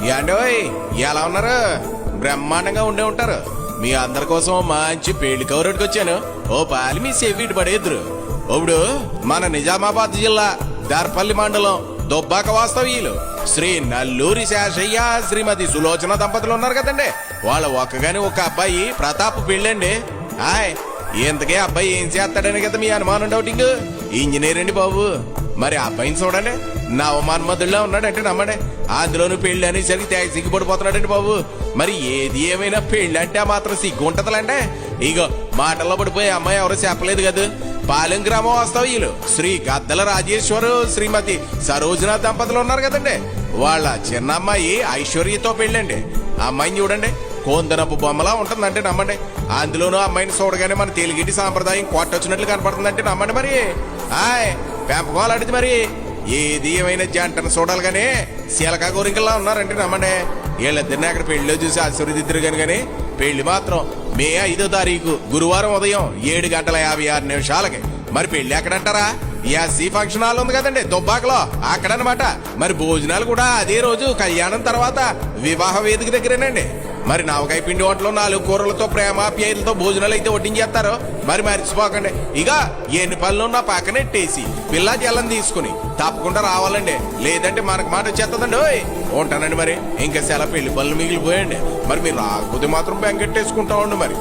యాండోయ్ ఎలా ఉన్నారు? బ్రహ్మాండంగా ఉండే ఉంటారు. మీ అందరి కోసం మంచి పెళ్లి కౌరటికి వచ్చాను. ఓ పాలి మీ సెవిటి పడేద్దరు. ఇప్పుడు మన నిజామాబాద్ జిల్లా దర్పల్లి మండలం దుబ్బాక వాస్తవ్యులు శ్రీ నల్లూరి శేషయ్య శ్రీమతి సులోచన దంపతులు ఉన్నారు కదండి. వాళ్ళ ఒక్కగాని ఒక అబ్బాయి ప్రతాప్ పెళ్ళండి. హాయ్, ఇంతకే అబ్బాయి ఏం చేస్తాడని కదా మీ అనుమానం డౌటింగ్. ఇంజనీర్ అండి బాబు. మరి అబ్బాయిని చూడండి, నవమన్మధుల్లా ఉన్నాడంటే నమ్మండి. అందులోనూ పెళ్లి అనేసరికి తెగ సిగ్గుపడిపోతున్నాడండి బాబు. మరి ఏది ఏమైనా పెళ్లి అంటే ఆ మాత్రం సిగ్గు ఉంటదిలేండి. ఇగో మాటల్లో పడిపోయే అమ్మాయి ఎవరో చెప్పలేదు కదా. పాలెం గ్రామం వాస్తవ్యులు శ్రీ గద్దల రాజేశ్వరు శ్రీమతి సరోజన దంపతులు ఉన్నారు కదండి. వాళ్ళ చిన్న అమ్మాయి ఐశ్వర్యతో పెళ్ళండి. అమ్మాయిని చూడండి, కోందనపు బొమ్మలా ఉంటుందంటే నమ్మండి. అందులోనూ అమ్మాయిని చూడగానే మన తెలుగింటి సాంప్రదాయం కొట్టొచ్చినట్లు కనపడుతుందంటే నమ్మండి. మరి హాయ్ పెంపకోలాడిది. మరి ఏది ఏమైనా జంటను చూడాలిగానే శీలకా గోరింకల్లా ఉన్నారంటే నమ్మండి. వీళ్ళిద్దరిని అక్కడ పెళ్లిలో చూసి ఆశీర్వదిద్దరు కానీ పెళ్లి మాత్రం మే 5వ తారీఖు గురువారం ఉదయం 7:56 మరి పెళ్లి ఎక్కడంటారా? ఎస్సీ ఫంక్షన్ హాల్ ఉంది కదండి దుబ్బాకలో, అక్కడనమాట. మరి భోజనాలు కూడా అదే రోజు కళ్యాణం తర్వాత వివాహ వేదిక దగ్గరేనండి. మరి నవకాయ పిండి వంటలో 4 కూరలతో ప్రేమాప్యాయులతో భోజనాలు అయితే వడ్డించేస్తారు. మరి మర్చిపోకండి. ఇక ఎన్ని పనులు నా పక్కనెట్టేసి పిల్లా జల్లం తీసుకుని తప్పకుండా రావాలండి. లేదంటే మనకు మాట వచ్చేస్తుందండి. ఉంటానండి. మరి ఇంకా సెల పెళ్లి పనులు మిగిలిపోయండి. మరి మీరు రాకపోతే మాత్రం బెంగెట్టేసుకుంటామండి. మరి